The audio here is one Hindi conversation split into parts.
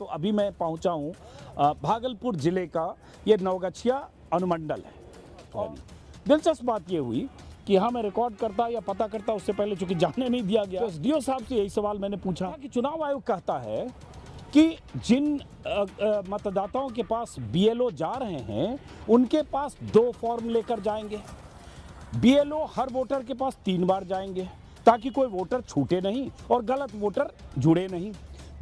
तो अभी मैं पहुंचा हूं भागलपुर जिले का ये नवगछिया अनुमंडल है। दिलचस्प बात ये हुई कि यहाँ मैं रिकॉर्ड करता या पता करता उससे पहले चूंकि जाने नहीं दिया गया, तो एसडीओ साहब से यही सवाल मैंने पूछा कि चुनाव आयोग कहता है कि जिन मतदाताओं के पास बीएलओ जा रहे हैं उनके पास 2 फॉर्म लेकर जाएंगे। बीएलओ हर वोटर के पास 3 बार जाएंगे ताकि कोई वोटर छूटे नहीं और गलत वोटर जुड़े नहीं।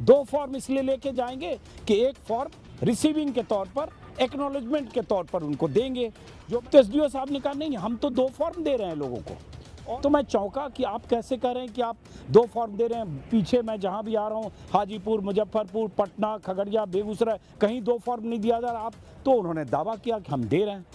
2 फॉर्म इसलिए लेके जाएंगे कि एक फॉर्म रिसीविंग के तौर पर, एक्नॉलेजमेंट के तौर पर उनको देंगे। जो एसडीओ साहब ने कहा नहीं, हम तो 2 फॉर्म दे रहे हैं लोगों को। तो मैं चौंका कि आप कैसे कह रहे हैं कि आप 2 फॉर्म दे रहे हैं। पीछे मैं जहां भी आ रहा हूं, हाजीपुर, मुजफ्फरपुर, पटना, खगड़िया, बेगूसराय, कहीं 2 फॉर्म नहीं दिया जा रहा। आप तो उन्होंने दावा किया कि हम दे रहे हैं।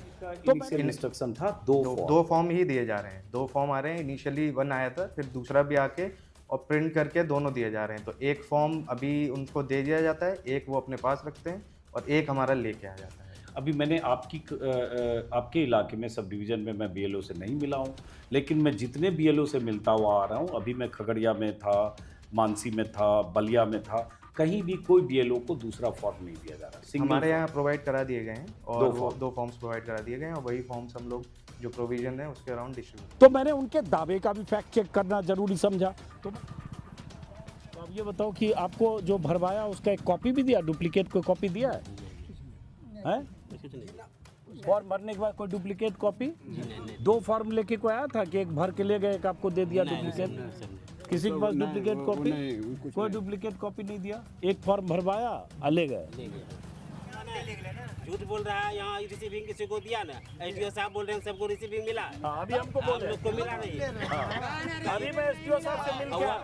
तो इंस्ट्रक्शन था 2 फॉर्म ही दिए जा रहे हैं। 2 फॉर्म आ रहे हैं। इनिशियली 1 आया था, फिर दूसरा भी आके और प्रिंट करके दोनों दिए जा रहे हैं। तो एक फॉर्म अभी उनको दे दिया जाता है, एक वो अपने पास रखते हैं और एक हमारा लेके आ जाता है। अभी मैंने आपके इलाके में सब डिवीज़न में मैं बीएलओ से नहीं मिला हूँ, लेकिन मैं जितने बीएलओ से मिलता हुआ आ रहा हूँ, अभी मैं खगड़िया में था, मानसी में था, बलिया में था, कहीं भी कोई बीएलओ को दूसरा फॉर्म नहीं दिया जा रहा। हमारे यहाँ प्रोवाइड करा दिए गए हैं और 2 फॉर्म्स प्रोवाइड करा दिए गए हैं और वही फॉर्म्स हम लोग जो प्रोविजन है उसके अराउंड डिस्ट्रीब्यूट। तो मैंने उनके दावे का भी फैक्ट चेक करना जरूरी समझा। तो अब ये बताओ कि आपको जो भरवाया उसका एक कॉपी भी दिया, डुप्लीकेट कोई कॉपी दिया है? फॉर्म भरने के बाद कोई डुप्लीकेट कॉपी? 2 फॉर्म लेके कोई आया था कि एक भर के ले गए, एक आपको दे दिया डुप्लीकेट? किसी के पास डुप्लीकेट कॉपी? कोई डुप्लीकेट कॉपी नहीं दिया। एक फॉर्म भरवाया, ले गए। झूठ बोल रहा है। यहाँ रिसीविंग किसी को दिया ना, एसडीओ साहब बोल रहे हैं सबको रिसीविंग मिला। अभी हमको बोल रहे हैं को मिला नहीं। अभी मैं एसडीओ साहब से मिल गया,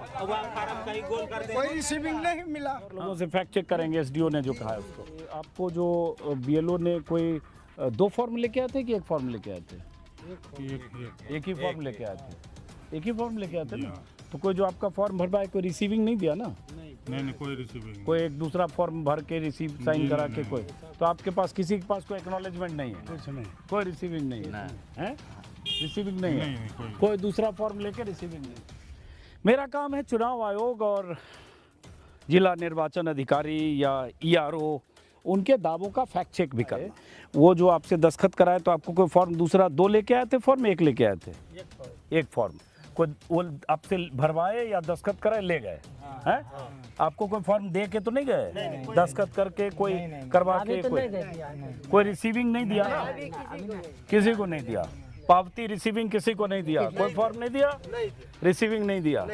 फार्म कहीं गोल कर दे, कोई रिसीविंग नहीं मिला। लोगों से फैक्ट चेक करेंगे एसडीओ ने जो कहा है उसको। आपको जो बीएलओ ने कोई 2 फॉर्म लेके आए थे कि 1 फॉर्म लेके आए थे? एक ही फॉर्म लेके आए थे। एक ही फॉर्म लेके आए थे ना? तो कोई जो आपका फॉर्म भरवाए कोई रिसीविंग नहीं दिया ना? नहीं, कोई रिसीविंग, कोई एक दूसरा फॉर्म भर के रिसीव साइन करा के कोई, तो आपके पास किसी के पास कोई एक्नॉलेजमेंट नहीं है? कुछ नहीं, कोई रिसीविंग नहीं है? रिसीविंग नहीं है? कोई दूसरा फॉर्म लेके रिसीविंग नहीं। मेरा काम है चुनाव आयोग और जिला निर्वाचन अधिकारी या ईआरओ उनके दावों का फैक्ट चेक भी करें। वो जो आपसे दस्तखत कराए तो आपको कोई फॉर्म दूसरा 2 लेके आए थे फॉर्म, 1 लेके आए थे? एक फॉर्म कोई वो आपसे भरवाए या दस्तखत कराए ले गए हैं? आपको कोई फॉर्म दे के तो नहीं गए? दस्तखत करके कोई करवा के कोई रिसीविंग नहीं दिया ना? किसी को नहीं दिया। पावती रिसीविंग किसी को नहीं दिया। कोई फॉर्म नहीं दिया, रिसीविंग नहीं दिया।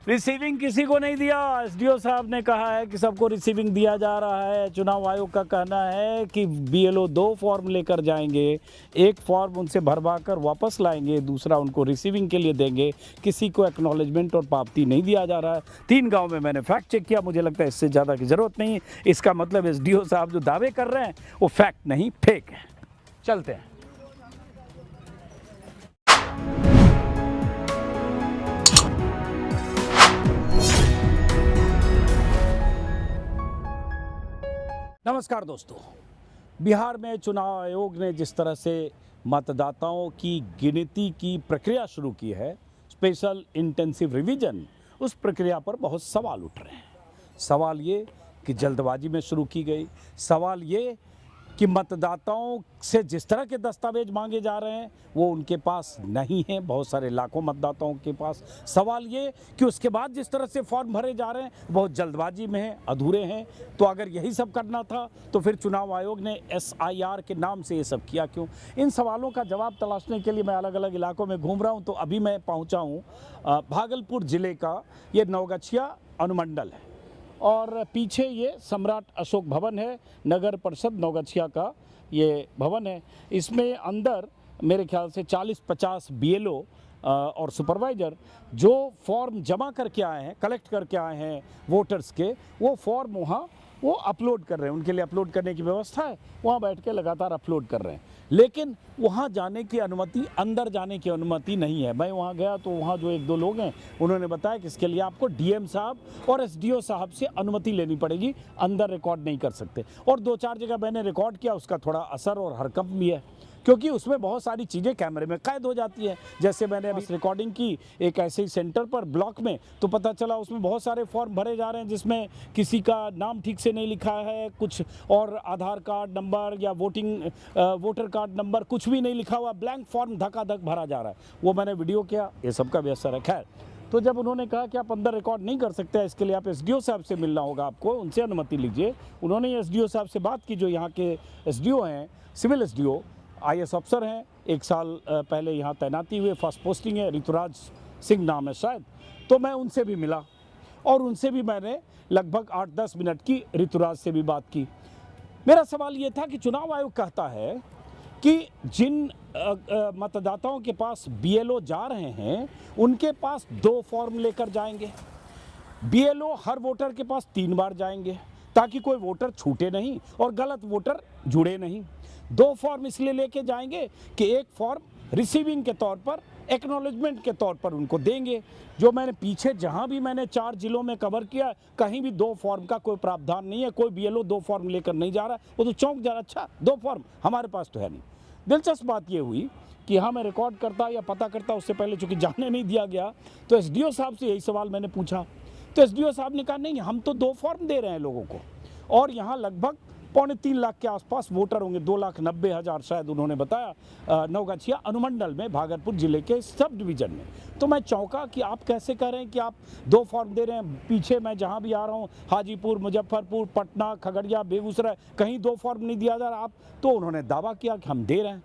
रिसीविंग किसी को नहीं दिया। एसडीओ साहब ने कहा है कि सबको रिसीविंग दिया जा रहा है। चुनाव आयोग का कहना है कि बीएलओ 2 फॉर्म लेकर जाएंगे, एक फॉर्म उनसे भरवा कर वापस लाएंगे, दूसरा उनको रिसीविंग के लिए देंगे। किसी को एक्नॉलेजमेंट और पावती नहीं दिया जा रहा है। 3 गांव में मैंने फैक्ट चेक किया, मुझे लगता है इससे ज़्यादा की ज़रूरत नहीं। इसका मतलब एसडीओ साहब जो दावे कर रहे हैं वो फैक्ट नहीं, फेक है। चलते हैं। नमस्कार दोस्तों, बिहार में चुनाव आयोग ने जिस तरह से मतदाताओं की गिनती की प्रक्रिया शुरू की है, स्पेशल इंटेंसिव रिवीजन, उस प्रक्रिया पर बहुत सवाल उठ रहे हैं। सवाल ये कि जल्दबाजी में शुरू की गई, सवाल ये कि मतदाताओं से जिस तरह के दस्तावेज मांगे जा रहे हैं वो उनके पास नहीं हैं, बहुत सारे लाखों मतदाताओं के पास। सवाल ये कि उसके बाद जिस तरह से फॉर्म भरे जा रहे हैं बहुत जल्दबाजी में हैं, अधूरे हैं। तो अगर यही सब करना था तो फिर चुनाव आयोग ने SIR के नाम से ये सब किया क्यों? इन सवालों का जवाब तलाशने के लिए मैं अलग अलग इलाकों में घूम रहा हूँ। तो अभी मैं पहुँचा हूँ भागलपुर ज़िले का ये नवगछिया अनुमंडल है और पीछे ये सम्राट अशोक भवन है, नगर परिषद नवगछिया का ये भवन है। इसमें अंदर मेरे ख्याल से 40-50 बीएलओ और सुपरवाइज़र जो फॉर्म जमा करके आए हैं, कलेक्ट करके आए हैं वोटर्स के, वो फॉर्म वहाँ वो अपलोड कर रहे हैं। उनके लिए अपलोड करने की व्यवस्था है, वहाँ बैठ के लगातार अपलोड कर रहे हैं। लेकिन वहाँ जाने की अनुमति, अंदर जाने की अनुमति नहीं है। मैं वहाँ गया तो वहाँ जो 1-2 लोग हैं उन्होंने बताया कि इसके लिए आपको डीएम साहब और एसडीओ साहब से अनुमति लेनी पड़ेगी, अंदर रिकॉर्ड नहीं कर सकते। और 2-4 जगह मैंने रिकॉर्ड किया, उसका थोड़ा असर और हरकंप भी है। क्योंकि उसमें बहुत सारी चीज़ें कैमरे में कैद हो जाती है। जैसे मैंने अभी रिकॉर्डिंग की एक ऐसे ही सेंटर पर ब्लॉक में, तो पता चला उसमें बहुत सारे फॉर्म भरे जा रहे हैं जिसमें किसी का नाम ठीक से नहीं लिखा है, कुछ और आधार कार्ड नंबर या वोटर कार्ड नंबर कुछ भी नहीं लिखा हुआ, ब्लैंक फॉर्म धकाधक भरा जा रहा है। वो मैंने वीडियो किया, ये सबका भी असर है। खैर, तो जब उन्होंने कहा कि आप अंदर रिकॉर्ड नहीं कर सकते, इसके लिए आप एसडीओ साहब से मिलना होगा, आपको उनसे अनुमति लीजिए। उन्होंने एसडीओ साहब से बात की, जो यहाँ के एसडीओ हैं, सिविल एसडीओ, आईएएस अफसर हैं, 1 साल पहले यहाँ तैनाती हुए, फर्स्ट पोस्टिंग है, ऋतुराज सिंह नाम है शायद। तो मैं उनसे भी मिला और उनसे भी मैंने लगभग 8-10 मिनट की ऋतुराज से भी बात की। मेरा सवाल ये था कि चुनाव आयोग कहता है कि जिन मतदाताओं के पास बीएलओ जा रहे हैं उनके पास 2 फॉर्म लेकर जाएंगे। बीएलओ हर वोटर के पास 3 बार जाएंगे ताकि कोई वोटर छूटे नहीं और गलत वोटर जुड़े नहीं। 2 फॉर्म इसलिए लेके जाएंगे कि एक फॉर्म रिसीविंग के तौर पर, एक्नॉलेजमेंट के तौर पर उनको देंगे। जो मैंने पीछे जहां भी मैंने 4 जिलों में कवर किया, कहीं भी 2 फॉर्म का कोई प्रावधान नहीं है। कोई बीएलओ 2 फॉर्म लेकर नहीं जा रहा, वो तो चौंक जा रहा, अच्छा 2 फॉर्म हमारे पास तो है नहीं। दिलचस्प बात ये हुई कि हाँ, मैं रिकॉर्ड करता या पता करता उससे पहले, चूंकि जाने नहीं दिया गया, तो एसडीओ साहब से यही सवाल मैंने पूछा। तो एसडीओ साहब ने कहा नहीं, हम तो 2 फॉर्म दे रहे हैं लोगों को, और यहाँ लगभग 2.25 लाख के आसपास वोटर होंगे, 2,90,000 शायद उन्होंने बताया, नवगछिया अनुमंडल में, भागलपुर जिले के सब डिवीजन में। तो मैं चौंका कि आप कैसे कह रहे हैं कि आप 2 फॉर्म दे रहे हैं। पीछे मैं जहां भी आ रहा हूं, हाजीपुर, मुजफ्फरपुर, पटना, खगड़िया, बेगूसराय, कहीं 2 फॉर्म नहीं दिया जा रहा। आप तो उन्होंने दावा किया कि हम दे रहे हैं।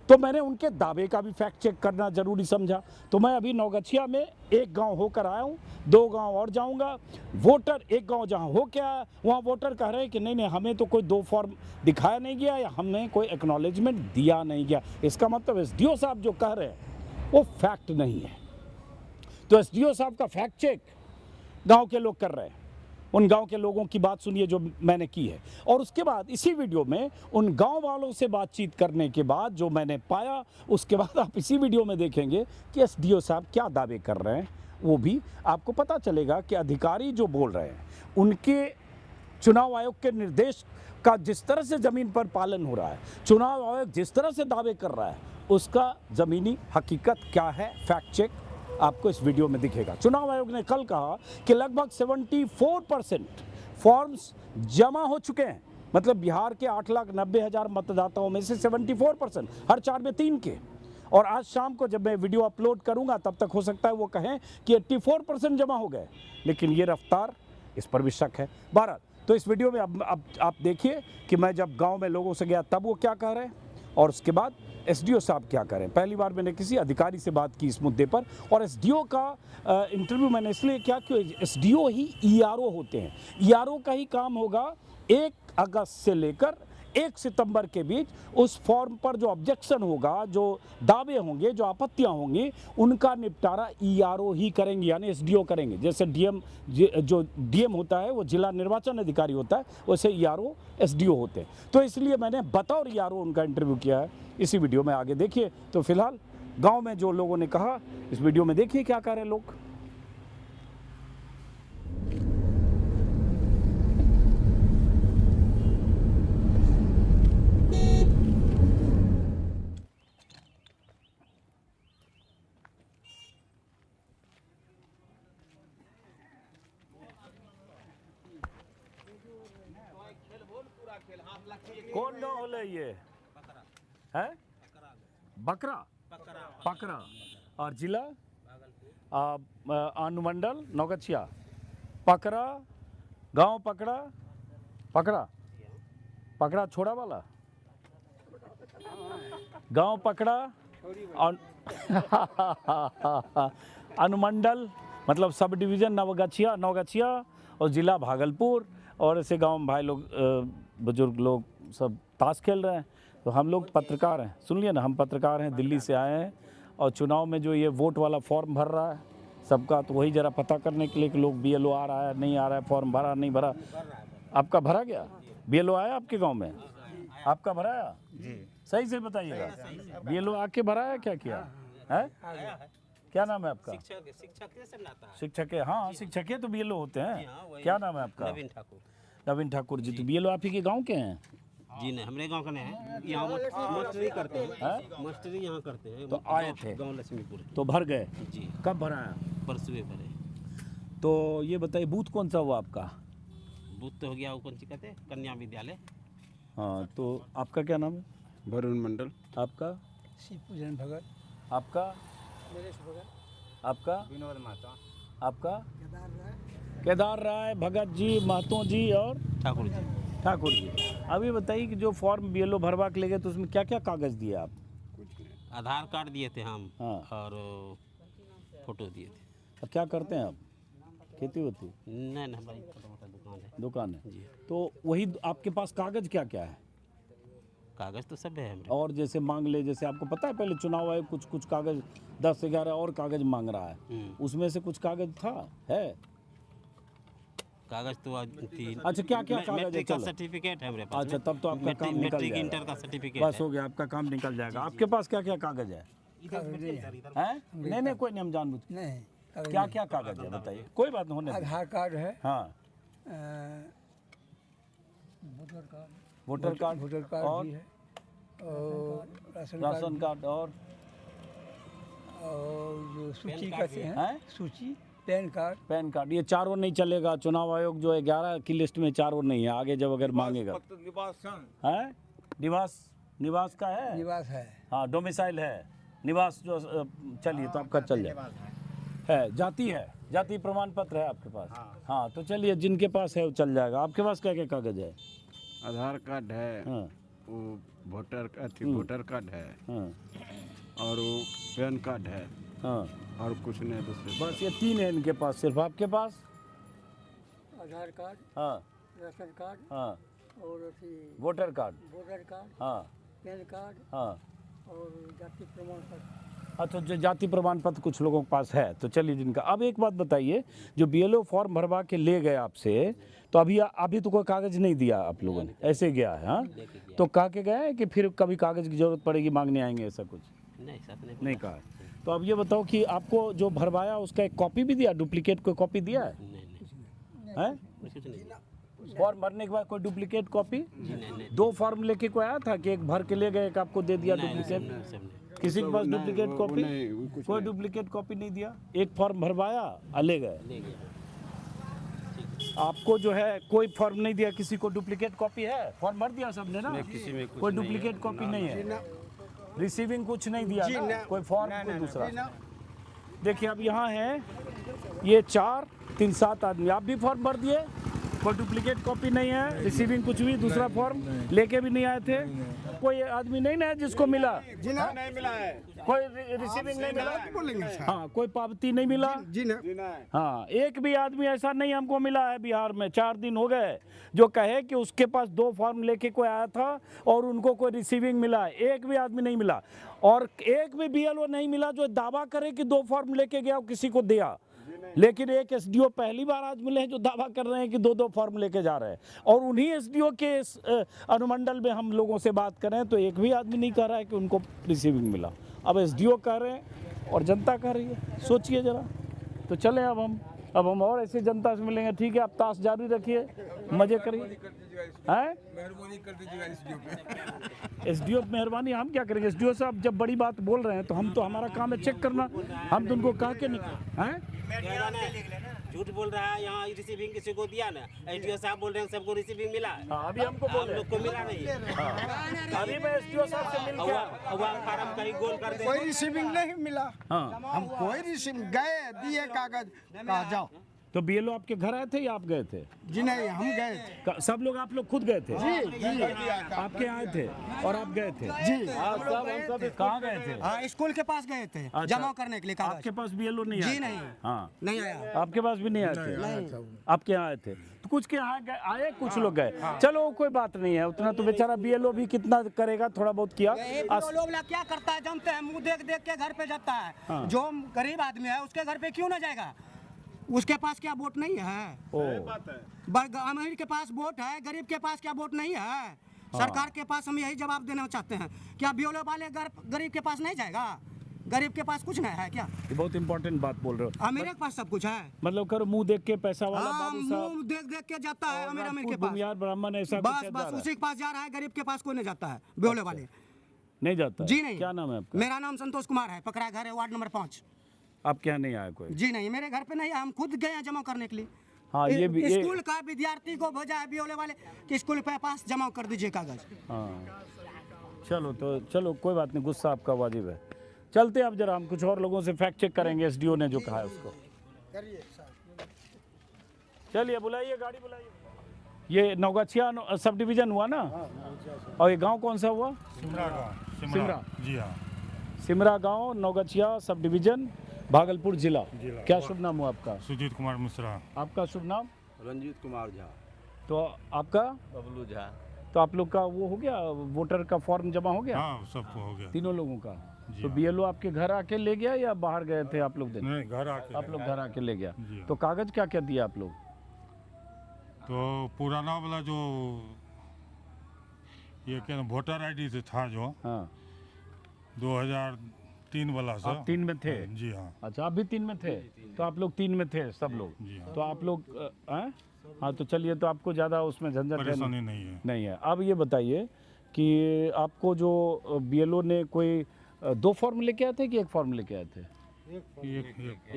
तो मैंने उनके दावे का भी फैक्ट चेक करना जरूरी समझा। तो मैं अभी नवगछिया में एक गांव होकर आया हूं, 2 गांव और जाऊंगा। वोटर एक गांव जहां हो के आया, वहां वोटर कह रहे हैं कि नहीं, हमें तो कोई 2 फॉर्म दिखाया नहीं गया या हमें कोई एक्नॉलेजमेंट दिया नहीं गया। इसका मतलब एसडीओ साहब जो कह रहे हैं वो फैक्ट नहीं है। तो एसडीओ साहब का फैक्ट चेक गाँव के लोग कर रहे हैं। उन गांव के लोगों की बात सुनिए जो मैंने की है, और उसके बाद इसी वीडियो में उन गांव वालों से बातचीत करने के बाद जो मैंने पाया, उसके बाद आप इसी वीडियो में देखेंगे कि एसडीओ साहब क्या दावे कर रहे हैं। वो भी आपको पता चलेगा कि अधिकारी जो बोल रहे हैं उनके चुनाव आयोग के निर्देश का जिस तरह से ज़मीन पर पालन हो रहा है, चुनाव आयोग जिस तरह से दावे कर रहा है, उसका ज़मीनी हकीकत क्या है, फैक्ट चेक आपको इस वीडियो में दिखेगा। चुनाव आयोग ने कल कहा कि लगभग 74% फॉर्म्स जमा हो चुके हैं। मतलब बिहार के 8,90,000 मतदाताओं में से 74%, हर 4 में 3 के। और आज शाम को जब मैं वीडियो अपलोड करूंगा तब तक हो सकता है वो कहें कि 84% जमा हो गए, लेकिन ये रफ्तार, इस पर भी शक है। बहरहाल, तो इस वीडियो में अब आप देखिए कि मैं जब गाँव में लोगों से गया तब वो क्या कह रहे हैं और उसके बाद एसडीओ साहब क्या करें। पहली बार मैंने किसी अधिकारी से बात की इस मुद्दे पर, और एसडीओ का इंटरव्यू मैंने इसलिए किया कि एसडीओ ही ईआरओ होते हैं। ईआरओ का ही काम होगा 1 अगस्त से लेकर 1 सितंबर के बीच उस फॉर्म पर जो ऑब्जेक्शन होगा, जो दावे होंगे, जो आपत्तियां होंगी, उनका निपटारा ईआरओ ही करेंगे, यानी एसडीओ करेंगे। जैसे जो डीएम होता है वो जिला निर्वाचन अधिकारी होता है, वैसे ईआरओ एसडीओ होते हैं। तो इसलिए मैंने बतौर ईआरओ उनका इंटरव्यू किया है। इसी वीडियो में आगे देखिए। तो फिलहाल गाँव में जो लोगों ने कहा, इस वीडियो में देखिए क्या कह रहे हैं लोग। कौन गाँव होले ये है? बकरा पकरा। और जिला अनुमंडल नवगछिया। पकरा गांव, पकड़ा छोड़ा वाला गांव, पकड़ा और अनुमंडल मतलब सब डिवीज़न नवगछिया और ज़िला भागलपुर। और ऐसे गांव में भाई लोग, बुजुर्ग लोग सब ताश खेल रहे हैं। तो हम लोग पत्रकार हैं, सुन लिया ना, हम पत्रकार हैं, दिल्ली से आए हैं, और चुनाव में जो ये वोट वाला फॉर्म भर रहा है सबका, तो वही ज़रा पता करने के लिए कि लोग बीएलओ आ रहा है नहीं आ रहा है, फॉर्म भरा नहीं भरा। आपका भरा गया? बीएलओ आया आपके गांव में? आपका भराया जी? सही से बताइएगा, बीएलओ आके भराया क्या किया है? क्या नाम है आपका? शिक्षक है। हाँ, शिक्षक है तो बीएलओ होते हैं। क्या नाम है आपका? नवीन ठाकुर। नवीन ठाकुर जी। तो बीएलओ आप ही के गाँव के हैं? जी नहीं, हमारे गांव का नहीं है, यहाँ मस्टरी करते हैं, मस्टरी यहाँ करते हैं। तो आए थे गांव लक्ष्मीपुर। तो भर गए? जी, कब भरा है? परसुए भरे। तो ये बताइए बूथ कौन सा हुआ आपका? बूथ तो हो गया वो कौन सी कहते हैं, कन्या विद्यालय। हाँ, तो आपका क्या नाम है? वरुण मंडल। आपका? शिवपूजन भगत। आपका? नरेश भगत। आपका? विनोद महतो। आपका? केदार राय। केदार राय, भगत जी, महतो जी और ठाकुर जी। ठाकुर जी। अभी बताइए कि जो फॉर्म बीएलओ भरवा के ले गए तो उसमें क्या क्या कागज दिए आप? आधार कार्ड दिए थे हम, हाँ। और फोटो दिए थे। अब क्या करते हैं आप? खेती होती है? नहीं नहीं, हमारी छोटा मोटा दुकान है। दुकान है। जी। तो वही आपके पास कागज क्या क्या है? कागज तो सब है हमारे। और जैसे मांग ले, जैसे आपको पता है पहले चुनाव आयोग कुछ कागज 10-11 और कागज मांग रहा है, उसमें से कुछ कागज था है? कागज तो आज तीन। अच्छा, क्या क्या कागज है? मैट्रिक का चलो। सर्टिफिकेट है हमारे पास। अच्छा, तब तो आपका काम निकल मैट्रिक जाएगा। इंटर का सर्टिफिकेट बस है। हो गया, आपका काम निकल जाएगा। आपके पास क्या क्या कागज है? हैं? नहीं नहीं, कोई नहीं, हम जानबूझ के। नहीं, कागज क्या नहीं। क्या कागज है बताइए, कोई बात नहीं, होने दो। आधार कार्ड है, हाँ, voter card. Voter card voter और कार्ड भी है, और राशन राशन कार्ड कार्ड और जो सूची कार्ड कहते भी हैं, हैं? सूची, पैन कार्ड। Pan card. ये चारों नहीं चलेगा, चुनाव आयोग जो है 11 की लिस्ट में चारों नहीं है, आगे जब अगर मांगेगा है। निवास का है? निवास है। हाँ, डोमिसाइल है, निवास जो चलिए तो आपका चल जाए। है, जाति है, जाति प्रमाण पत्र है आपके पास? हाँ, तो चलिए जिनके पास है वो चल जाएगा। आपके पास क्या क्या कागज है? आधार कार्ड है, हाँ वो वोटर कार्ड है, हाँ और वो पैन कार्ड है, हाँ, और कुछ नहीं दूसरे। बस ये 3 है इनके पास। सिर्फ आपके पास? आधार कार्ड, हाँ राशन कार्ड, हाँ, और वोटर कार्ड, वोटर कार्ड, हाँ पैन कार्ड, हाँ। और जाति प्रमाण पत्र। अच्छा, जो जाति प्रमाण पत्र कुछ लोगों के पास है, तो चलिए जिनका। अब एक बात बताइए, जो बीएलओ फॉर्म भरवा के ले गए आपसे, तो अभी तो कोई कागज नहीं दिया आप लोगों ने, ऐसे गया है? हाँ, तो कह के गए हैं कि फिर कभी कागज की जरूरत पड़ेगी मांगने आएंगे, ऐसा कुछ नहीं, साथ नहीं कहा है? तो अब ये बताओ कि आपको जो भरवाया उसका एक कॉपी भी दिया, डुप्लीकेट कोई कॉपी दिया है? नहीं, हैं? कुछ नहीं। फॉर्म भरने के बाद कोई डुप्लीकेट कॉपी? जी नहीं, 2 फॉर्म लेके कोई आया था कि एक भर के ले गए, एक आपको दे दिया डुप्लीकेट? सब नहीं। किसी के पास नहीं, डुप्लीकेट वो कॉपी? नहीं, वो कुछ कोई नहीं। डुप्लीकेट कॉपी नहीं दिया, एक फॉर्म भरवाया और ले गए। ले गया। आपको जो है कोई फॉर्म नहीं दिया, किसी को डुप्लीकेट कॉपी है? फॉर्म भर दिया सबने ना? किसी में कुछ कोई नहीं डुप्लीकेट कॉपी नहीं है, रिसीविंग कुछ नहीं दिया ना? कोई फॉर्म कोई दूसरा? देखिए अब यहाँ है ये 4, 3, 7 आदमी, आप भी फॉर्म भर दिए, कोई डुप्लीकेट कॉपी नहीं है, रिसीविंग कुछ भी, दूसरा फॉर्म लेके भी नहीं आए थे। कोई आदमी नहीं ना है जिसको मिला? नहीं मिला है। कोई रिसीविंग नहीं मिला? हाँ, कोई पावती नहीं मिला? हाँ, एक भी आदमी ऐसा नहीं हमको मिला है बिहार में, 4 दिन हो गए, जो कहे कि उसके पास 2 फॉर्म लेके कोई आया था और उनको कोई रिसीविंग मिला है। एक भी आदमी नहीं मिला, और एक भी बीएलओ नहीं मिला जो दावा करे कि 2 फॉर्म लेके गया और किसी को दिया। लेकिन एक एसडीओ पहली बार आज मिले हैं जो दावा कर रहे हैं कि 2-2 फॉर्म लेके जा रहे हैं, और उन्हीं एसडीओ के अनुमंडल में हम लोगों से बात कर रहे हैं, तो एक भी आदमी नहीं कह रहा है कि उनको रिसीविंग मिला। अब एसडीओ कह रहे हैं और जनता कह रही है, सोचिए जरा। तो चलें अब हम और ऐसे जनता से मिलेंगे। ठीक है, आप ताश जारी रखिए, मजे करिए। हैं? मेहरबानी कर दीजिएगा एसडीओ पे। एसडीओ मेहरबानी, हम क्या करेंगे? एसडीओ साहब जब बड़ी बात बोल रहे हैं तो हम तो, हमारा काम है चेक करना, हम तो उनको कह के नहीं हैं। झूठ बोल रहा है, यहाँ रिसीविंग किसी को दिया ना, एसडीओ साहब बोल रहे हैं सबको रिसीविंग मिला है। हाँ, अभी हमको बोल हम रहे लोग को मिला नहीं है। हैं। अभी मैं एसडीओ साहब से मिल के फार्म कहीं गोल कर दे। कोई रिसीविंग नहीं मिला, हाँ, हम कोई रिसीविंग गए दिए कागज, कहा जाओ। तो बीएलओ आपके घर आए थे या आप गए थे? जी नहीं, हम गए थे। सब लोग, आप लोग खुद गए थे? जी आपके आए थे और आप गए थे? जी। सब कहाँ गए थे? हाँ, स्कूल के पास गए थे जमा करने के लिए कागज। आपके पास बीएलओ नहीं आया? जी नहीं। हाँ, नहीं आया। आपके पास भी नहीं आए थे? आपके यहाँ आए थे, तो कुछ के यहाँ आए, कुछ लोग गए। चलो कोई बात नहीं है, उतना तो बेचारा बीएलओ भी कितना करेगा, थोड़ा बहुत किया। लोग क्या करता है जानते हैं, मुंह देख देख के घर पे जाता है। जो गरीब आदमी है उसके घर पे क्यों ना जाएगा? उसके पास क्या वोट नहीं है? अमीर के पास वोट है, गरीब के पास क्या वोट नहीं है? सरकार के पास हम यही जवाब देना चाहते हैं, क्या बीएलओ वाले गरीब के पास नहीं जाएगा? गरीब के पास कुछ नहीं है क्या? ये बहुत इंपॉर्टेंट बात बोल रहे हो। अमीर के पास सब कुछ है। मतलब करो मुंह देख के पैसा वाला हाँ, बाबू साहब मुंह देख देख के जाता है अमीर अमीर के पास। भूमियार ब्राह्मण ऐसा कुछ बस जा बस रहा है? उसी के पास जा रहा है, गरीब के पास कोई नहीं जाता है बेहोले वाले। नहीं जाता है? जी नहीं। क्या नाम है आपका? मेरा नाम संतोष कुमार है, पकड़ा घर है वार्ड नंबर 5। आपके यहाँ नहीं आया कोई? जी नहीं, मेरे घर पे नहीं, हम खुद गए हैं जमा करने के लिए। हाँ ये भी ये स्कूल का विद्यार्थी को भेजा है बेहोले वाले कि स्कूल पे पास जमा कर दीजिए कागज। हाँ चलो तो चलो कोई बात नहीं, गुस्सा आपका वाजिब है। चलते हैं अब जरा हम कुछ और लोगों से फैक्ट चेक करेंगे एसडीओ ने जो कहा है उसको। चलिए बुलाइए, गाड़ी बुलाइए। ये नौगछिया सब डिवीजन हुआ ना? और ये गांव कौन सा हुआ? सिमरा गाँव। सिमरा। जी हाँ। सिमरा गांव, नौगछिया सब डिवीजन, भागलपुर जिला। क्या शुभ नाम हुआ आपका? सुजीत कुमार मिश्रा। आपका शुभ नाम? रंजीत कुमार झा। तो आपका? बबलू झा। तो आप लोग का वो हो गया, वोटर का फॉर्म जमा हो गया? हाँ सबको हो गया। तीनों लोगं का? जी तो हाँ। बीएलओ आपके घर आके ले गया या बाहर गए थे आप लोग देने? नहीं घर आके आप लोग घर आके ले गया। जी हाँ। तो कागज क्या क्या दिया आप लोग? तो पुराना वाला जो ये क्या वोटर आईडी से था जो हाँ 2003 वाला सा। आप 3 में थे? जी हाँ। अच्छा आप भी 3 में थे? तो आप लोग 3 में थे सब लोग? जी हाँ। तो आप लोग हैं? हाँ तो चलिए, तो आपको ज़्यादा उसमें झंझट है परेशानी नहीं है। नहीं है। अब ये बताइए कि आपको जो बीएलओ ने कोई 2 फॉर्म लेके आए थे कि 1 फॉर्म लेके आए थे?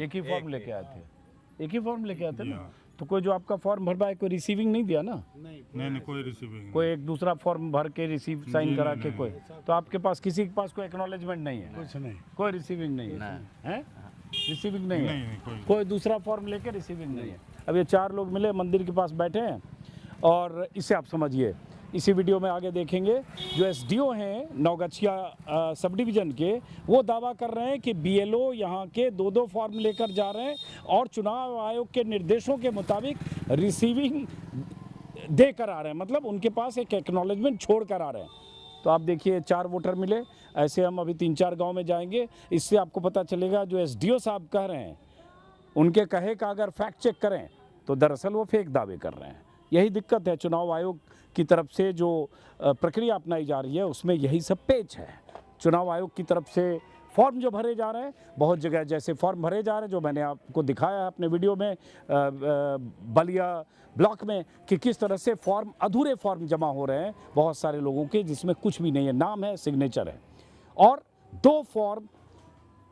एक ही फॉर्म लेके आए थे। एक ही फॉर्म लेके आए थे जी ना? हाँ। तो कोई जो आपका फॉर्म भरवाए कोई रिसीविंग नहीं दिया ना? नहीं कोई रिसीविंग कोई एक दूसरा फॉर्म भर के रिसीव साइन करा के कोई? तो आपके पास किसी के पास कोई एक्नॉलेजमेंट नहीं है? कुछ नहीं। कोई रिसीविंग नहीं है? हैं? रिसीविंग नहीं है? नहीं कोई दूसरा फॉर्म लेके रिसीविंग नहीं है। अब ये 4 लोग मिले मंदिर के पास बैठे हैं और इसे आप समझिए, इसी वीडियो में आगे देखेंगे जो एसडीओ हैं नौगछिया सब डिवीज़न के, वो दावा कर रहे हैं कि बीएलओ यहाँ के 2-2 फॉर्म लेकर जा रहे हैं और चुनाव आयोग के निर्देशों के मुताबिक रिसीविंग देकर आ रहे हैं, मतलब उनके पास एक एक्नॉलेजमेंट छोड़ कर आ रहे हैं। तो आप देखिए 4 वोटर मिले, ऐसे हम अभी 3-4 गांव में जाएंगे, इससे आपको पता चलेगा जो एसडीओ साहब कह रहे हैं उनके कहे का अगर फैक्ट चेक करें तो दरअसल वो फेक दावे कर रहे हैं। यही दिक्कत है, चुनाव आयोग की तरफ से जो प्रक्रिया अपनाई जा रही है उसमें यही सब पेच है। चुनाव आयोग की तरफ से फॉर्म जो भरे जा रहे हैं, बहुत जगह जैसे फॉर्म भरे जा रहे हैं जो मैंने आपको दिखाया है अपने वीडियो में बलिया ब्लॉक में कि किस तरह से फॉर्म अधूरे फॉर्म जमा हो रहे हैं बहुत सारे लोगों के, जिसमें कुछ भी नहीं है, नाम है सिग्नेचर है, और 2 फॉर्म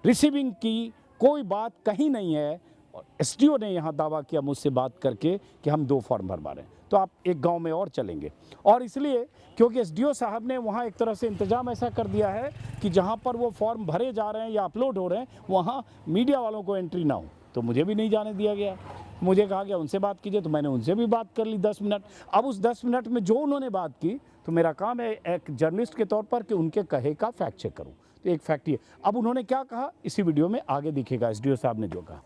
रिसीविंग की कोई बात कहीं नहीं है। और एसडीओ ने यहाँ दावा किया मुझसे बात करके कि हम 2 फॉर्म भरवा रहे हैं। तो आप एक गांव में और चलेंगे, और इसलिए क्योंकि एसडीओ साहब ने वहाँ एक तरह से इंतजाम ऐसा कर दिया है कि जहाँ पर वो फॉर्म भरे जा रहे हैं या अपलोड हो रहे हैं वहाँ मीडिया वालों को एंट्री ना हो। तो मुझे भी नहीं जाने दिया गया, मुझे कहा गया उनसे बात कीजिए, तो मैंने उनसे भी बात कर ली 10 मिनट। अब उस 10 मिनट में जो उन्होंने बात की, तो मेरा काम है एक जर्नलिस्ट के तौर पर कि उनके कहे का फैक्ट चेक करूँ। तो एक फैक्ट ये, अब उन्होंने क्या कहा इसी वीडियो में आगे दिखेगा एसडीओ साहब ने जो कहा।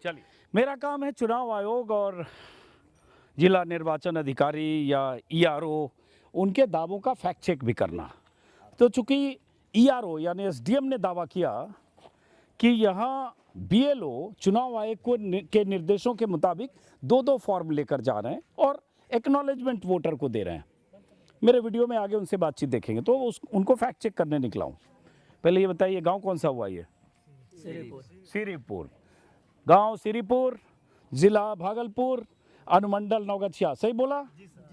चलिए, मेरा काम है चुनाव आयोग और जिला निर्वाचन अधिकारी या ईआरओ उनके दावों का फैक्ट चेक भी करना। तो चूंकि ईआरओ यानी एसडीएम ने दावा किया कि यहाँ बीएलओ चुनाव आयोग के निर्देशों के मुताबिक 2-2 फॉर्म लेकर जा रहे हैं और एक्नॉलेजमेंट वोटर को दे रहे हैं। मेरे वीडियो में आगे उनसे बातचीत देखेंगे, तो उनको फैक्ट चेक करने निकला हूँ। पहले ये बताइए गांव कौन सा हुआ ये? सिरीपुर गांव, सिरीपुर जिला भागलपुर, अनुमंडल नौगछिया। सही बोला?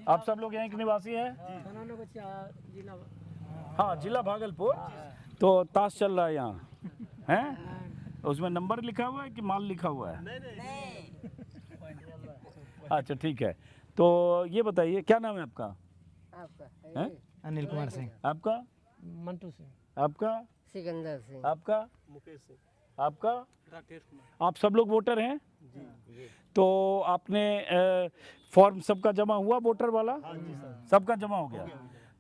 आप सब लोग यहाँ के निवासी हैं? हाँ जिला भागलपुर। तो ताश चल रहा है यहाँ हैं? उसमें नंबर लिखा हुआ है कि माल लिखा हुआ है? अच्छा ठीक है। तो ये बताइए क्या नाम है आपका? हैं? अनिल कुमार सिंह। आपका? मंटू सिंह। आपका? सिकंदर सिंह। आपका? मुकेश सिंह। आपका? राकेश कुमार। आप सब लोग वोटर हैं? तो आपने फॉर्म सबका जमा हुआ वोटर वाला? सबका जमा हो गया।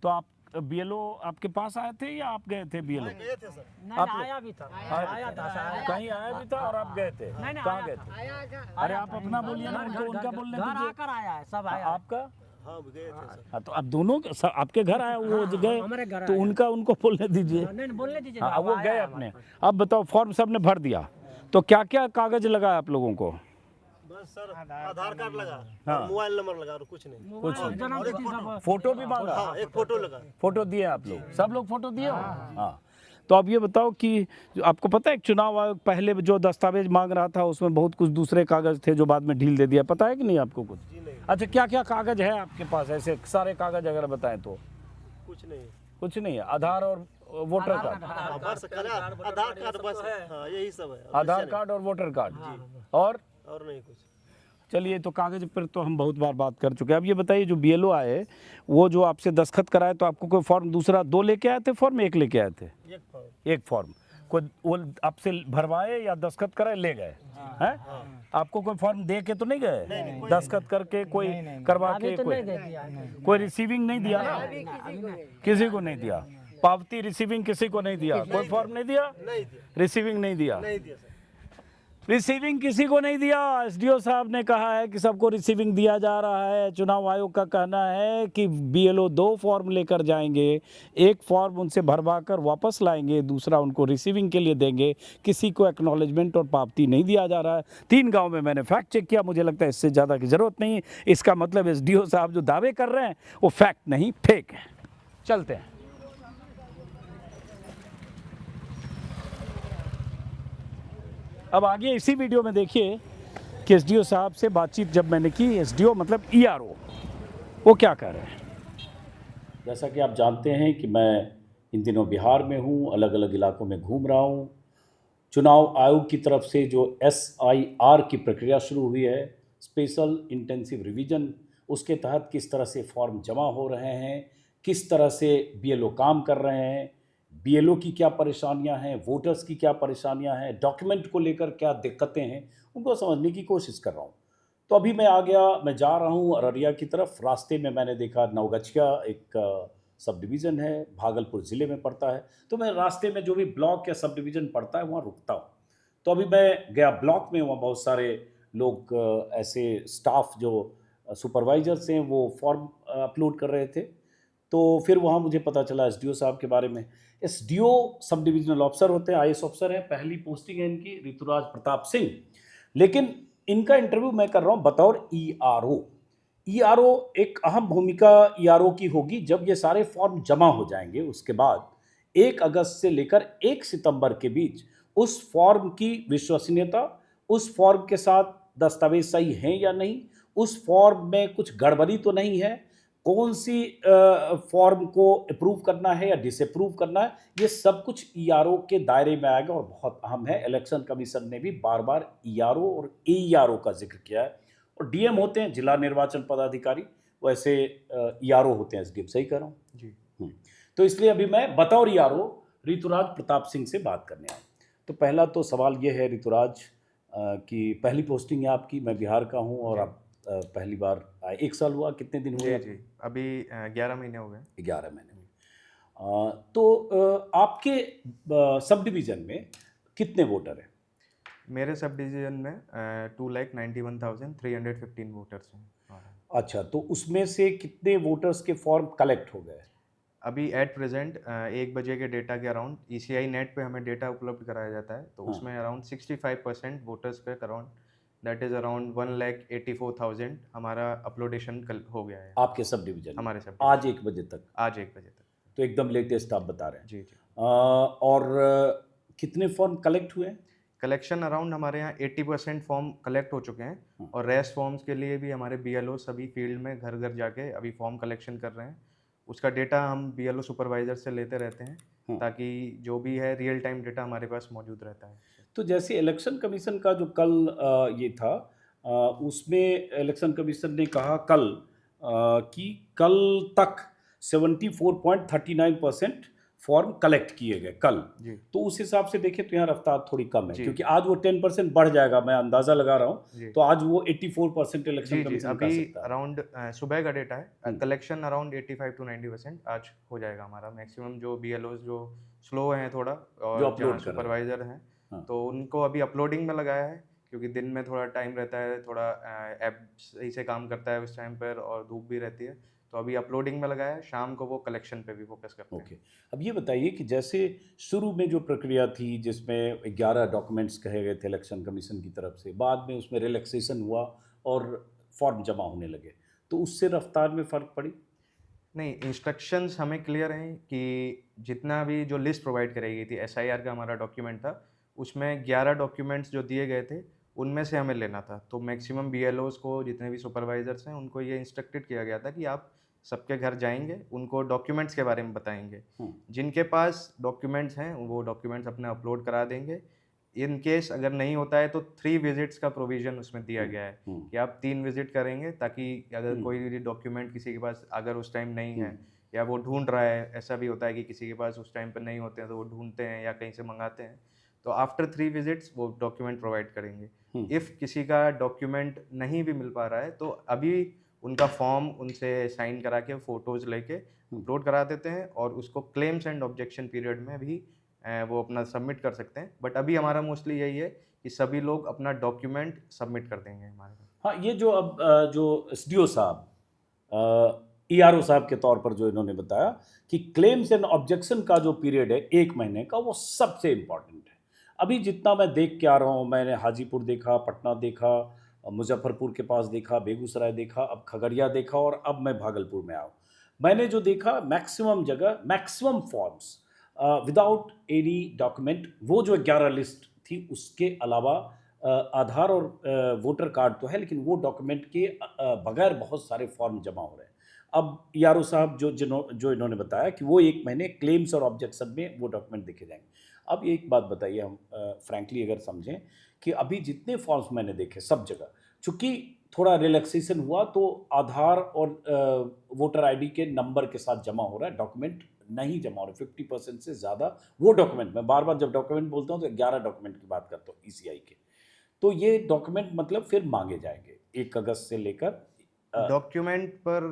तो आप बीएलओ आपके पास आए थे या आप गए थे बीएलओ? नहीं आया भी था। आया था। कहीं आया भी था और आप गए थे? कहाँ गए थे? अरे आप अपना बोलिए ना, उनको उनका बोलने घर दीजिए। आकर आया है, सब आया। आपका? हाँ तो अब दोनों आपके घर आए, वो हमारे गए घर तो उनका उनको बोलने दीजिए। नहीं बोलने दीजिए। हाँ वो गए अपने। अब बताओ फॉर्म सबने भर दिया, तो क्या क्या कागज लगा आप लोगों को? बस सर आधार कार्ड लगा, हाँ। मोबाइल नंबर लगा और कुछ नहीं। कुछ जन्मतिथि सब। फोटो भी मांगा? हाँ एक फोटो लगा। फोटो दिए आप लोग? सब लोग फोटो दिए हो? हाँ। तो अब ये बताओ कि जो आपको पता है चुनाव आयोग पहले जो दस्तावेज मांग रहा था उसमें बहुत कुछ दूसरे कागज थे जो बाद में ढील दे दिया, पता है कि नहीं आपको कुछ? अच्छा, क्या क्या कागज है आपके पास, ऐसे सारे कागज अगर बताएं तो? कुछ नहीं। कुछ नहीं है, आधार और वोटर कार्ड? बस आधार कार्ड बस, हाँ यही सब है। आधार कार्ड और वोटर कार्ड और नहीं कुछ। चलिए, तो कागज पर तो हम बहुत बार बात कर चुके हैं। अब ये बताइए, जो बीएलओ आए वो जो आपसे दस्तखत कराए, तो आपको कोई फॉर्म दूसरा 2 लेके आए थे, फॉर्म 1 लेके आए थे? एक फॉर्म कोई वो आपसे भरवाए या दस्तखत कराए ले गए हैं? आपको कोई फॉर्म दे के तो नहीं गए? दस्तखत करके कोई करवा के कोई रिसीविंग नहीं दिया ना? किसी को नहीं दिया पावती, रिसीविंग किसी को नहीं दिया, कोई फॉर्म नहीं दिया, रिसीविंग नहीं दिया, रिसीविंग किसी को नहीं दिया। एसडीओ साहब ने कहा है कि सबको रिसीविंग दिया जा रहा है। चुनाव आयोग का कहना है कि बीएलओ 2 फॉर्म लेकर जाएंगे, एक फॉर्म उनसे भरवा कर वापस लाएंगे, दूसरा उनको रिसीविंग के लिए देंगे। किसी को एक्नॉलेजमेंट और पावती नहीं दिया जा रहा है। 3 गांव में मैंने फैक्ट चेक किया, मुझे लगता है इससे ज़्यादा की ज़रूरत नहीं है। इसका मतलब एसडीओ साहब जो दावे कर रहे हैं वो फैक्ट नहीं, फेक है। चलते हैं। अब आगे इसी वीडियो में देखिए कि एसडीओ साहब से बातचीत जब मैंने की, एसडीओ मतलब ईआरओ, वो क्या कह रहे हैं। जैसा कि आप जानते हैं कि मैं इन दिनों बिहार में हूँ, अलग अलग इलाकों में घूम रहा हूँ। चुनाव आयोग की तरफ से जो SIR की प्रक्रिया शुरू हुई है, स्पेशल इंटेंसिव रिवीजन, उसके तहत किस तरह से फॉर्म जमा हो रहे हैं, किस तरह से बीएलओ काम कर रहे हैं, बीएलओ की क्या परेशानियां हैं, वोटर्स की क्या परेशानियां हैं, डॉक्यूमेंट को लेकर क्या दिक्कतें हैं, उनको समझने की कोशिश कर रहा हूं। तो अभी मैं जा रहा हूं अररिया की तरफ। रास्ते में मैंने देखा नवगछिया एक सब डिवीज़न है, भागलपुर ज़िले में पड़ता है। तो मैं रास्ते में जो भी ब्लॉक या सब डिवीज़न पड़ता है वहाँ रुकता हूँ। तो अभी मैं गया ब्लॉक में, वहाँ बहुत सारे लोग ऐसे स्टाफ जो सुपरवाइजर्स हैं वो फॉर्म अपलोड कर रहे थे। तो फिर वहाँ मुझे पता चला एसडीओ साहब के बारे में। एसडीओ सब डिविजनल ऑफिसर होते हैं, आईएएस ऑफिसर हैं, पहली पोस्टिंग है इनकी ऋतुराज प्रताप सिंह। लेकिन इनका इंटरव्यू मैं कर रहा हूँ बतौर ईआरओ। ईआरओ एक अहम भूमिका ईआरओ की होगी। जब ये सारे फॉर्म जमा हो जाएंगे उसके बाद 1 अगस्त से लेकर 1 सितंबर के बीच उस फॉर्म की विश्वसनीयता, उस फॉर्म के साथ दस्तावेज सही हैं या नहीं, उस फॉर्म में कुछ गड़बड़ी तो नहीं है, कौन सी फॉर्म को अप्रूव करना है या डिसअप्रूव करना है, ये सब कुछ ईआरओ के दायरे में आएगा और बहुत अहम है। इलेक्शन कमीशन ने भी बार बार ईआरओ और एईआरओ का जिक्र किया है। और डीएम होते हैं जिला निर्वाचन पदाधिकारी, वैसे ईआरओ होते हैं एसडीएम। सही कह रहा हूँ जी? तो इसलिए अभी मैं बतौर ईआरओ ऋतुराज प्रताप सिंह से बात करने आया। तो पहला तो सवाल ये है ऋतुराज कि पहली पोस्टिंग है आपकी, मैं बिहार का हूँ और आप पहली बार 1 साल हुआ, कितने दिन हुए? जी अभी 11 महीने हो गए। 11 महीने हुए। तो आपके सब डिवीज़न में कितने वोटर हैं? मेरे सब डिवीज़न में 2,91,315 वोटर्स हैं। अच्छा, तो उसमें से कितने वोटर्स के फॉर्म कलेक्ट हो गए? अभी एट प्रेजेंट 1 बजे के डेटा के अराउंड ECI नेट पे हमें डेटा उपलब्ध कराया जाता है, तो उसमें अराउंड 65% वोटर्स पे अराउंड दैट इज अराउंड 1,84,000 हमारा अपलोडेशन हो गया है आपके सब डिवीजन? हमारे सब आज 1 बजे तक? आज 1 बजे तक। तो एकदम लेटेस्ट आप बता रहे हैं? जी। और कितने फॉर्म कलेक्ट हुए? कलेक्शन अराउंड हमारे यहाँ 80% फॉर्म कलेक्ट हो चुके हैं और रेस्ट फॉर्म्स के लिए भी हमारे BLO सभी फील्ड में घर घर जाके अभी फॉर्म कलेक्शन कर रहे हैं। उसका डेटा हम BLO सुपरवाइजर से लेते रहते हैं ताकि जो भी है रियल टाइम डेटा हमारे पास मौजूद रहता है। तो जैसे इलेक्शन कमीशन का जो कल ये था, उसमें इलेक्शन कमीशन ने कहा कल कि कल तक 74.39% फॉर्म कलेक्ट किए गए कल। तो उस हिसाब से देखें तो यहाँ रफ्तार थोड़ी कम है, क्योंकि आज वो 10% बढ़ जाएगा, मैं अंदाज़ा लगा रहा हूँ। तो आज वो 84% इलेक्शन कमीशन कर सकता है। अराउंड सुबह का डेटा है, कलेक्शन अराउंड 85 to 90% आज हो जाएगा हमारा। मैक्सिमम जो BLOs जो स्लो हैं थोड़ा और जो सुपरवाइजर हैं तो उनको अभी अपलोडिंग में लगाया है, क्योंकि दिन में थोड़ा टाइम रहता है, थोड़ा ऐप सही से काम करता है उस टाइम पर और धूप भी रहती है, तो अभी अपलोडिंग में लगाया है। शाम को वो कलेक्शन पे भी फोकस करते हैं। अब ये बताइए कि जैसे शुरू में जो प्रक्रिया थी जिसमें 11 डॉक्यूमेंट्स कहे गए थे इलेक्शन कमीशन की तरफ से, बाद में उसमें रिलैक्सेशन हुआ और फॉर्म जमा होने लगे, तो उससे रफ्तार में फ़र्क पड़ी? नहीं, इंस्ट्रक्शंस हमें क्लियर हैं कि जितना भी जो लिस्ट प्रोवाइड कराई गई थी, एसआईआर का हमारा डॉक्यूमेंट था, उसमें 11 डॉक्यूमेंट्स जो दिए गए थे, उनमें से हमें लेना था। तो मैक्सिमम बीएलओज़ को, जितने भी सुपरवाइज़र्स हैं, उनको ये इंस्ट्रक्टेड किया गया था कि आप सबके घर जाएँगे, उनको डॉक्यूमेंट्स के बारे में बताएँगे। जिनके पास डॉक्यूमेंट्स हैं, वो डॉक्यूमेंट्स अपने अपलोड करा देंगे। इन केस अगर नहीं होता है तो 3 विज़िट्स का प्रोविज़न उसमें दिया गया है कि आप 3 विज़िट करेंगे, ताकि अगर कोई भी डॉक्यूमेंट किसी के पास अगर उस टाइम नहीं है या वो ढूँढ रहा है, ऐसा भी होता है कि किसी के पास उस टाइम पे नहीं होते हैं तो वो ढूँढते हैं या कहीं से मँगाते हैं, तो आफ्टर 3 विज़िट्स वो डॉक्यूमेंट प्रोवाइड करेंगे। इफ़ किसी का डॉक्यूमेंट नहीं भी मिल पा रहा है तो अभी उनका फॉर्म उनसे साइन करा के, फ़ोटोज़ लेके अपलोड करा देते हैं और उसको क्लेम्स एंड ऑब्जेक्शन पीरियड में भी वो अपना सबमिट कर सकते हैं। बट अभी हमारा मोस्टली यही है कि सभी लोग अपना डॉक्यूमेंट सबमिट कर देंगे हमारे पास। हाँ, ये जो अब जो एसडीओ साहब, ईआरओ साहब के तौर पर जो इन्होंने बताया कि क्लेम्स एंड ऑब्जेक्शन का जो पीरियड है 1 महीने का, वो सबसे इम्पॉर्टेंट है। अभी जितना मैं देख के आ रहा हूँ, मैंने हाजीपुर देखा, पटना देखा, मुजफ्फरपुर के पास देखा, बेगूसराय देखा, अब खगड़िया देखा और अब मैं भागलपुर में आऊँ। मैंने जो देखा, मैक्सिमम जगह maximum forms without any document, वो जो 11 लिस्ट थी उसके अलावा आधार और वोटर कार्ड तो है, लेकिन वो डॉक्यूमेंट के बगैर बहुत सारे फॉर्म जमा हो रहे हैं। अब यारो साहब जो इन्होंने बताया कि वो 1 महीने क्लेम्स और ऑब्जेक्शन में वो डॉक्यूमेंट देखे जाएंगे। अब एक बात बताइए, हम फ्रैंकली अगर समझें कि अभी जितने फॉर्म्स मैंने देखे सब जगह, चूंकि थोड़ा रिलैक्सेशन हुआ तो आधार और वोटर आईडी के नंबर के साथ जमा हो रहा है, डॉक्यूमेंट नहीं जमा हो रहे। 50% से ज़्यादा वो डॉक्यूमेंट, मैं बार बार जब डॉक्यूमेंट बोलता हूँ तो 11 डॉक्यूमेंट की बात करता हूँ ईसीआई के, तो ये डॉक्यूमेंट मतलब फिर मांगे जाएंगे 1 अगस्त से लेकर। डॉक्यूमेंट पर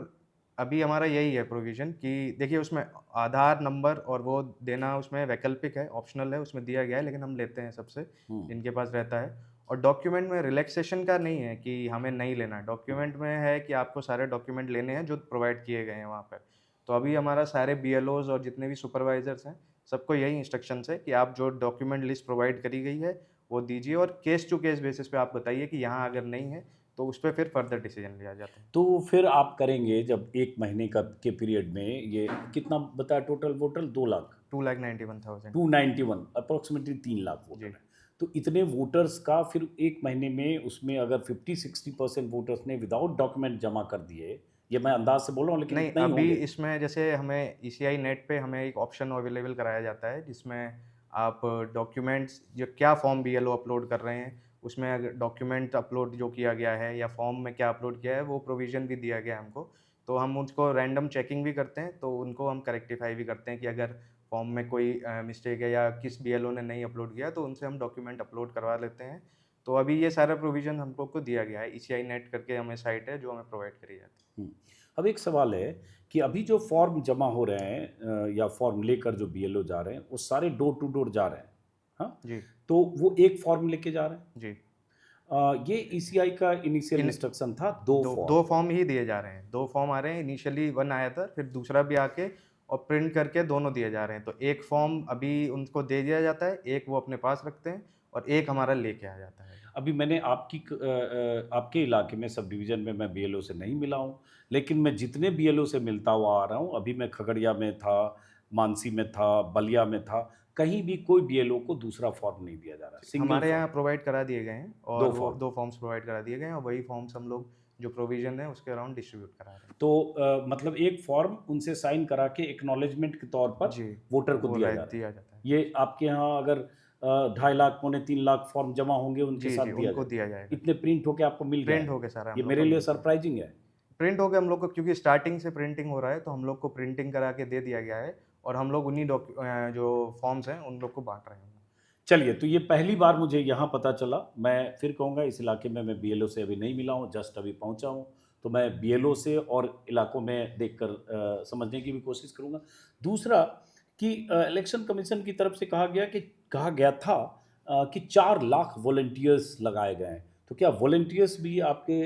अभी हमारा यही है प्रोविज़न कि देखिए, उसमें आधार नंबर और वो देना उसमें वैकल्पिक है, ऑप्शनल है, उसमें दिया गया है, लेकिन हम लेते हैं सबसे जिनके पास रहता है। और डॉक्यूमेंट में रिलैक्सेशन का नहीं है कि हमें नहीं लेना है, डॉक्यूमेंट में है कि आपको सारे डॉक्यूमेंट लेने हैं जो प्रोवाइड किए गए हैं वहाँ पर। तो अभी हमारा सारे बीएलओज़ और जितने भी सुपरवाइज़र्स हैं, सबको यही इंस्ट्रक्शंस है कि आप जो डॉक्यूमेंट लिस्ट प्रोवाइड करी गई है वो दीजिए, और केस टू केस बेसिस पे आप बताइए कि यहाँ अगर नहीं है तो उस पर फिर फर्दर डिसीजन लिया जाता है। तो फिर आप करेंगे जब 1 महीने का के पीरियड में, ये कितना बताया total voter? 2 lakh 2,91,000। 291 approximately 3 lakh voter है। तो इतने वोटर्स का फिर 1 महीने में, उसमें अगर 50-60% वोटर्स ने विदाउट डॉक्यूमेंट जमा कर दिए, ये मैं अंदाज से बोल रहा हूँ, लेकिन नहीं, इतना ही अभी होंगे। इसमें जैसे हमें ईसीआई नेट पे हमें एक ऑप्शन अवेलेबल कराया जाता है जिसमें आप डॉक्यूमेंट्स, जो क्या फॉर्म बीएलओ अपलोड कर रहे हैं, उसमें अगर डॉक्यूमेंट अपलोड जो किया गया है या फॉर्म में क्या अपलोड किया है, वो प्रोविज़न भी दिया गया है हमको। तो हम उसको रैंडम चेकिंग भी करते हैं, तो उनको हम करेक्टिफाई भी करते हैं कि अगर फॉर्म में कोई मिस्टेक है या किस बीएलओ ने नहीं अपलोड किया, तो उनसे हम डॉक्यूमेंट अपलोड करवा लेते हैं। तो अभी ये सारा प्रोविज़न हम लोग को दिया गया है, ईसीआई नेट करके हमें साइट है जो हमें प्रोवाइड करी जाती है। अब एक सवाल है कि अभी जो फॉर्म जमा हो रहे हैं या फॉर्म लेकर जो बीएलओ जा रहे हैं, वो सारे डोर टू डोर जा रहे हैं, हाँ जी तो वो एक फॉर्म लेके जा रहे हैं। जी। ये ईसीआई का इनिशियल इंस्ट्रक्शन था, दो फॉर्म। 2 फॉर्म ही दिए जा रहे हैं, 2 फॉर्म आ रहे हैं। इनिशियली 1 आया था, फिर दूसरा भी आके और प्रिंट करके दोनों दिए जा रहे हैं। तो एक फॉर्म अभी उनको दे दिया जाता है, एक वो अपने पास रखते हैं और एक हमारा लेके आ जाता है। अभी मैंने आपके इलाके में सब डिवीज़न में मैं बीएलओ से नहीं मिला हूँ, लेकिन मैं जितने बीएलओ से मिलता हुआ आ रहा हूँ, अभी मैं खगड़िया में था, मानसी में था, बलिया में था, कहीं भी कोई बीएलओ को दूसरा फॉर्म नहीं दिया जा रहा। सिंगल हमारे फॉर्म। यहाँ प्रोवाइड करा दिए गए हैं और दो वो फॉर्म। 2 फॉर्म्स प्रोवाइड करा दिए गए हैं और वही फॉर्म्स हम लोग जो प्रोविज़न है उसके अराउंड डिस्ट्रीब्यूट करा रहे हैं। तो मतलब एक फॉर्म उनसे साइन करा के एक्नॉलेजमेंट के तौर पर जी, वोटर को वो दिया राइट जा रहा दिया है। जाता है। ये आपके यहाँ अगर 2.5 लाख पौने 3 लाख फॉर्म जमा होंगे, उनके जी साथ जी, दिया उनको जाएगा। दिया जाएगा। इतने प्रिंट होके आपको मिल गए प्रिंट हैं। हो गए सारा हम ये लोग मेरे को लिए मिल गया। सरप्राइजिंग है। प्रिंट हो गया हम लोग को, क्योंकि स्टार्टिंग से प्रिंटिंग हो रहा है तो हम लोग को प्रिंटिंग करा के दे दिया गया है और हम लोग उन्हीं जो फॉर्म्स हैं उन लोग को बांट रहे हैं। चलिए, तो ये पहली बार मुझे यहाँ पता चला। मैं फिर कहूँगा, इस इलाके में मैं बीएलओ से अभी नहीं मिला हूँ, जस्ट अभी पहुँचा हूँ, तो मैं बीएलओ से और इलाकों में देखकर समझने की भी कोशिश करूँगा। दूसरा कि इलेक्शन कमीशन की तरफ से कहा गया था कि 4 लाख वॉलंटियर्स लगाए गए हैं। तो क्या वॉलंटियर्स भी आपके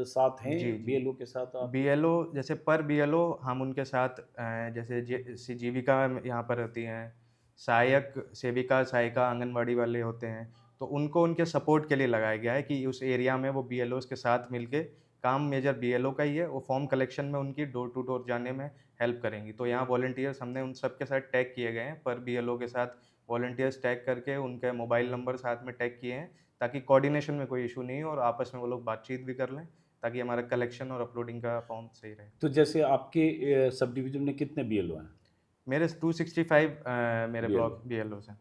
साथ हैं? जी, जी। बीएलओ के साथ आप? बीएलओ जैसे पर बीएलओ हम उनके साथ जैसे जीविका यहाँ पर होती हैं, सहायक सेविका सहायिका आंगनवाड़ी वाले होते हैं, तो उनको उनके सपोर्ट के लिए लगाया गया है कि उस एरिया में वो बीएलओज़ के साथ मिलके काम मेजर बीएलओ का ही है। वो फॉर्म कलेक्शन में उनकी डोर टू डोर जाने में हेल्प करेंगी। तो यहाँ वॉलंटियर्स हमने उन सब के साथ टैग किए गए हैं, पर बीएलओ के साथ वॉलंटियर्स टैग करके उनके मोबाइल नंबर साथ में टैग किए हैं, ताकि कोऑर्डिनेशन में कोई इशू नहीं हो और आपस में वो लोग बातचीत भी कर लें, ताकि हमारा कलेक्शन और अपलोडिंग का फॉर्म सही रहे। तो जैसे आपके सब डिवीजन में कितने बीएलओ हैं? मेरे 265 मेरे BLO ब्लॉक बीएलओ हैं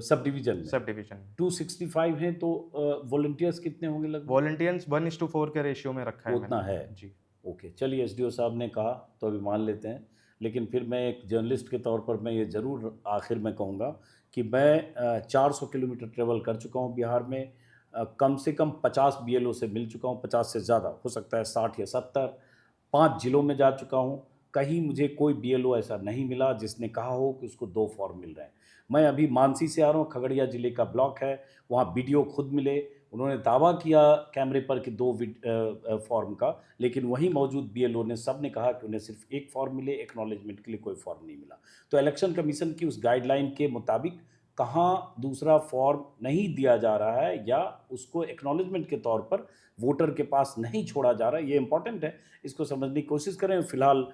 सब डिवीजन में? सब डिवीजन में 265 हैं, तो वॉलंटियर्स कितने होंगे लगभग? वॉलंटियर्स 1:4 के रेशियो में रखा है उतना मैंने। है? जी। ओके, चलिए एसडीओ साहब ने कहा तो अभी मान लेते हैं, लेकिन फिर मैं एक जर्नलिस्ट के तौर पर मैं ये ज़रूर आखिर में कहूँगा कि मैं 400 किलोमीटर ट्रेवल कर चुका हूँ बिहार में, कम से कम 50 बीएलओ से मिल चुका हूँ, 50 से ज़्यादा हो सकता है 60 या 70, 5 जिलों में जा चुका हूँ। कहीं मुझे कोई बीएलओ ऐसा नहीं मिला जिसने कहा हो कि उसको 2 फॉर्म मिल रहे हैं। मैं अभी मानसी से आ रहा हूँ, खगड़िया ज़िले का ब्लॉक है, वहाँ बीडीओ खुद मिले, उन्होंने दावा किया कैमरे पर कि 2 फॉर्म का, लेकिन वहीं मौजूद बीएलओ ने सब ने कहा कि उन्हें सिर्फ 1 फॉर्म मिले, एक्नॉलेजमेंट के लिए कोई फॉर्म नहीं मिला। तो इलेक्शन कमीशन की उस गाइडलाइन के मुताबिक कहाँ दूसरा फॉर्म नहीं दिया जा रहा है या उसको एक्नॉलेजमेंट के तौर पर वोटर के पास नहीं छोड़ा जा रहा है, ये इंपॉर्टेंट है, इसको समझने की कोशिश करें। फिलहाल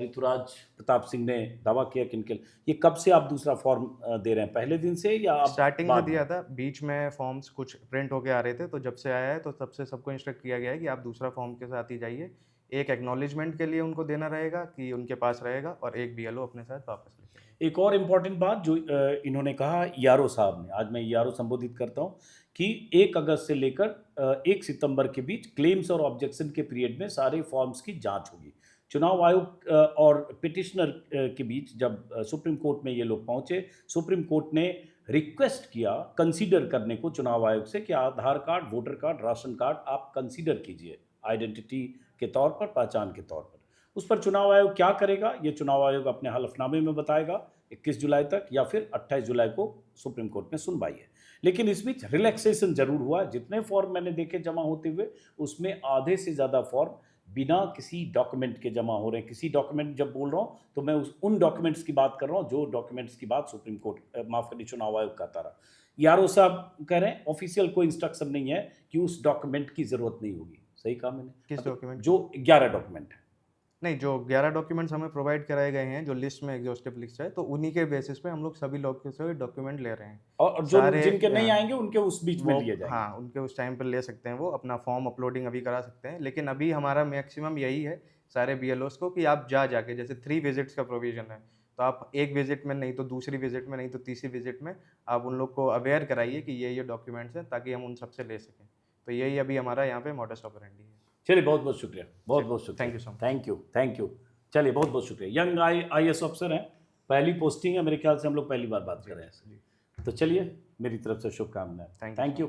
ऋतुराज प्रताप सिंह ने दावा किया कि इनके, ये कब से आप दूसरा फॉर्म दे रहे हैं, पहले दिन से या आप स्टार्टिंग बाद में दिया था, बीच में फॉर्म्स कुछ प्रिंट होके आ रहे थे, तो जब से आया है तो तब से सबको इंस्ट्रक्ट किया गया है कि आप दूसरा फॉर्म के साथ ही जाइए। एक एक्नॉलेजमेंट के लिए उनको देना रहेगा कि उनके पास रहेगा, और एक बीएलओ अपने साथ वापस लेके आएगा। एक और इम्पॉर्टेंट बात जो इन्होंने कहा यारो साहब ने, आज मैं यारो संबोधित करता हूं, कि 1 अगस्त से लेकर 1 सितंबर के बीच क्लेम्स और ऑब्जेक्शन के पीरियड में सारे फॉर्म्स की जांच होगी। चुनाव आयोग और पिटिशनर के बीच जब सुप्रीम कोर्ट में ये लोग पहुंचे, सुप्रीम कोर्ट ने रिक्वेस्ट किया कंसीडर करने को चुनाव आयोग से कि Aadhaar card, voter card, ration card आप कंसीडर कीजिए आइडेंटिटी के तौर पर, पहचान के तौर पर। उस पर चुनाव आयोग क्या करेगा, ये चुनाव आयोग अपने हलफनामे में बताएगा 21 जुलाई तक, या फिर 28 जुलाई को सुप्रीम कोर्ट में सुनवाई है। लेकिन इस बीच रिलैक्सेशन जरूर हुआ। जितने फॉर्म मैंने देखे जमा होते हुए, उसमें आधे से ज़्यादा फॉर्म बिना किसी डॉक्यूमेंट के जमा हो रहे हैं। किसी डॉक्यूमेंट जब बोल रहा हूँ तो मैं उन डॉक्यूमेंट्स की बात कर रहा हूँ जो डॉक्यूमेंट्स की बात सुप्रीम कोर्ट, माफ करिए, चुनाव आयोग कहता रहा। यारो साहब कह रहे हैं ऑफिशियल कोई इंस्ट्रक्शन नहीं है कि उस डॉक्यूमेंट की जरूरत नहीं होगी। सही कहा मैंने? किस डॉक्यूमेंट? जो 11 डॉक्यूमेंट है। नहीं, जो 11 डॉक्यूमेंट्स हमें प्रोवाइड कराए गए हैं, जो लिस्ट में एग्जॉस्टिव लिस्ट है, तो उन्हीं के बेसिस पे हम लोग सभी लोग के डॉक्यूमेंट ले रहे हैं। और जो सारे, जिनके नहीं आएंगे उनके उस बीच में वो लिए जाएंगे। हाँ, उनके उस टाइम पर ले सकते हैं, वो अपना फॉर्म अपलोडिंग अभी करा सकते हैं। लेकिन अभी हमारा मैक्सिमम यही है सारे बीएलओस को कि आप जाके, जैसे 3 विजिट्स का प्रोविजन है, तो आप एक विजिट में नहीं तो दूसरी विजिट में नहीं तो तीसरी विजिट में आप उन लोग को अवेयर कराइए कि ये डॉक्यूमेंट्स हैं, ताकि हम उन सबसे ले सकें। तो यही अभी हमारा यहाँ पे मॉडस ऑपरेंडी है। चलिए, बहुत बहुत शुक्रिया, बहुत बहुत शुक्रिया। Thank you so much. Thank you. चलिए, बहुत बहुत शुक्रिया। यंग IAS ऑफिसर हैं, पहली पोस्टिंग है, मेरे ख्याल से हम लोग पहली बार बात कर रहे हैं। तो चलिए, मेरी तरफ से शुभकामनाएं। Thank thank you.